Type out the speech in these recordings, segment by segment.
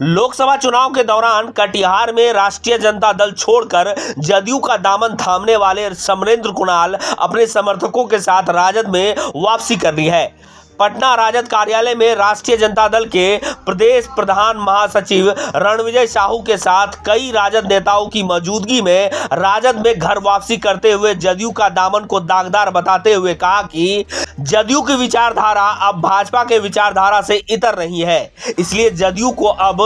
लोकसभा चुनाव के दौरान कटिहार में राष्ट्रीय जनता दल छोड़कर जदयू का दामन थामने वाले समरेंद्र कुणाल अपने समर्थकों के साथ राजद में वापसी कर रही है। पटना राजद कार्यालय में राष्ट्रीय जनता दल के प्रदेश प्रधान महासचिव रणविजय साहू के साथ कई राजद नेताओं की मौजूदगी में राजद में घर वापसी करते हुए जदयू का दामन को दागदार बताते हुए कहा कि जदयू की विचारधारा अब भाजपा के विचारधारा से इतर रही है, इसलिए जदयू को अब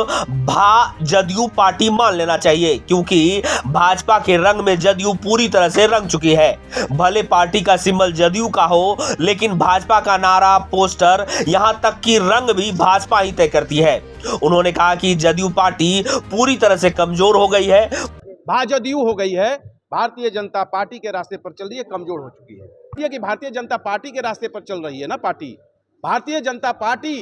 जदयू पार्टी मान लेना चाहिए, क्योंकि भाजपा के रंग में जदयू पूरी तरह से रंग चुकी है। भले पार्टी का सिंबल जदयू का हो, लेकिन भाजपा का नारा, पोस्टर, यहां तक कि रंग भी भाजपा ही तय करती है। उन्होंने कहा कि जदयू पार्टी पूरी तरह से कमजोर हो गई है, भाजदयू हो गई है, भारतीय जनता पार्टी के रास्ते पर चल रही है, कमजोर हो चुकी है। ये कि भारतीय जनता पार्टी के रास्ते पर चल रही है ना पार्टी, भारतीय जनता पार्टी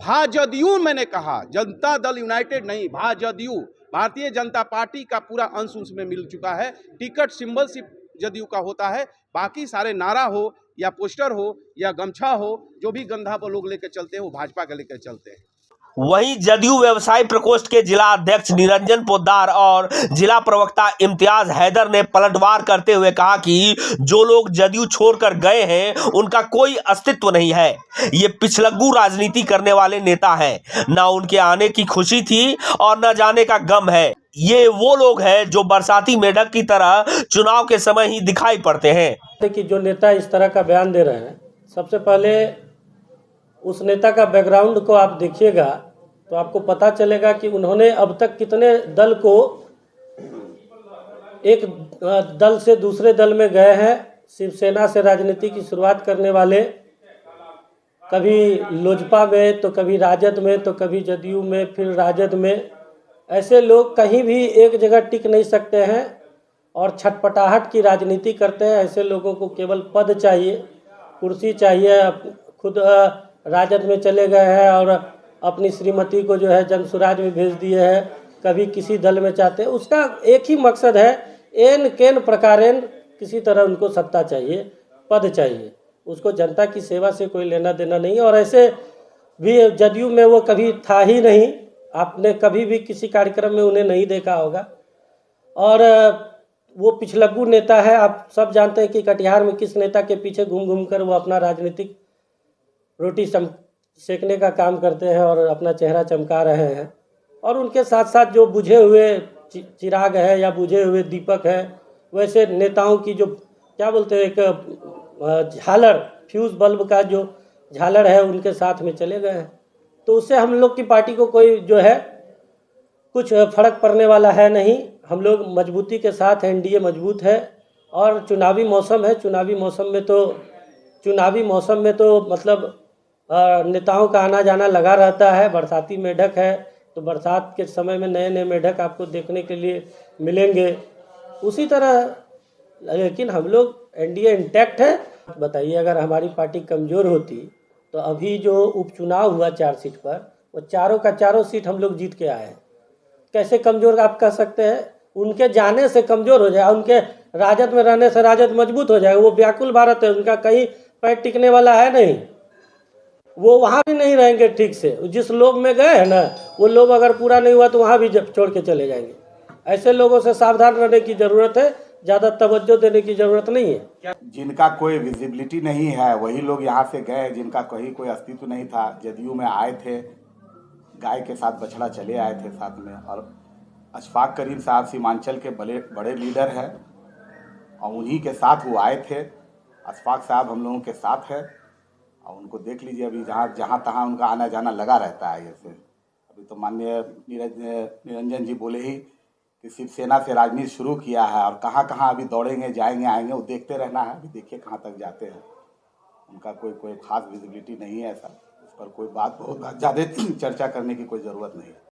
भाजदयू, मैंने कहा जनता दल यूनाइटेड नहीं, भाजदयू, भारतीय जनता पार्टी का पूरा अंश उसमें मिल चुका है। टिकट सिंबल सिर्फ जदयू का होता है, बाकी सारे नारा हो या पोस्टर हो या गमछा हो, जो भी गंधा पर लोग लेकर चलते हैं वो भाजपा के लेकर चलते हैं। वहीं जदयू व्यवसायी प्रकोष्ठ के जिला अध्यक्ष निरंजन पोद्दार और जिला प्रवक्ता इम्तियाज हैदर ने पलटवार करते हुए कहा कि जो लोग जदयू छोड़कर गए हैं उनका कोई अस्तित्व नहीं है। ये पिछलग्गू राजनीति करने वाले नेता हैं, ना उनके आने की खुशी थी और न जाने का गम है। ये वो लोग हैं जो बरसाती मेढक की तरह चुनाव के समय ही दिखाई पड़ते हैं। देखिए, जो नेता इस तरह का बयान दे रहे हैं, सबसे पहले उस नेता का बैकग्राउंड को आप देखिएगा तो आपको पता चलेगा कि उन्होंने अब तक कितने दल को, एक दल से दूसरे दल में गए हैं। शिवसेना से राजनीति की शुरुआत करने वाले, कभी लोजपा में तो कभी राजद में तो कभी जदयू में फिर राजद में, ऐसे लोग कहीं भी एक जगह टिक नहीं सकते हैं और छटपटाहट की राजनीति करते हैं। ऐसे लोगों को केवल पद चाहिए, कुर्सी चाहिए। खुद राजद में चले गए हैं और अपनी श्रीमती को जो है जनसुराज में भेज दिए हैं, कभी किसी दल में चाहते हैं। उसका एक ही मकसद है, एन केन प्रकारेण किसी तरह उनको सत्ता चाहिए, पद चाहिए, उसको जनता की सेवा से कोई लेना देना नहीं। और ऐसे भी जदयू में वो कभी था ही नहीं, आपने कभी भी किसी कार्यक्रम में उन्हें नहीं देखा होगा। और वो पिछलग्गू नेता है। आप सब जानते हैं कि कटिहार में किस नेता के पीछे घूम घूम कर वो अपना राजनीतिक रोटी सेकने का काम करते हैं और अपना चेहरा चमका रहे हैं। और उनके साथ साथ जो बुझे हुए चिराग है या बुझे हुए दीपक है, वैसे नेताओं की जो क्या बोलते हैं, एक झालर, फ्यूज बल्ब का जो झालर है, उनके साथ में चले गए हैं। तो उससे हम लोग की पार्टी को कोई जो है कुछ फर्क पड़ने वाला है नहीं। हम लोग मजबूती के साथ हैं, एनडीए मजबूत है। और चुनावी मौसम है, चुनावी मौसम में तो मतलब नेताओं का आना जाना लगा रहता है। बरसाती मेढक है तो बरसात के समय में नए नए मेढक आपको देखने के लिए मिलेंगे। उसी तरह लेकिन हम लोग एनडीए इंटैक्ट है। बताइए, अगर हमारी पार्टी कमज़ोर होती तो अभी जो उपचुनाव हुआ 4 सीट पर, वो चारों का चारों सीट हम लोग जीत के आए हैं। कैसे कमज़ोर आप कह सकते हैं? उनके जाने से कमज़ोर हो जाए, उनके राजद में रहने से राजद मजबूत हो जाए। वो व्याकुल भारत है, उनका कहीं पैर टिकने वाला है नहीं। वो वहाँ भी नहीं रहेंगे ठीक से। जिस लोग में गए हैं ना, वो लोग अगर पूरा नहीं हुआ तो वहाँ भी छोड़ के चले जाएंगे। ऐसे लोगों से सावधान रहने की ज़रूरत है, ज़्यादा तवज्जो देने की ज़रूरत नहीं है। जिनका कोई विजिबिलिटी नहीं है वही लोग यहाँ से गए, जिनका कहीं कोई अस्तित्व नहीं था। जदयू में आए थे, गाय के साथ बछड़ा चले आए थे साथ में। और अशफाक करीम साहब सीमांचल के बड़े लीडर हैं और उन्हीं के साथ वो आए थे। अशफाक साहब हम लोगों के साथ है और उनको देख लीजिए, अभी जहाँ तहाँ उनका आना जाना लगा रहता है। जैसे अभी तो माननीय निरंजन जी बोले ही कि शिवसेना से राजनीति शुरू किया है और कहाँ कहाँ अभी दौड़ेंगे, जाएंगे, आएंगे, वो देखते रहना है। अभी देखिए कहाँ तक जाते हैं। उनका कोई खास विजिबिलिटी नहीं है ऐसा, उस पर कोई बहुत ज़्यादा चर्चा करने की कोई ज़रूरत नहीं है।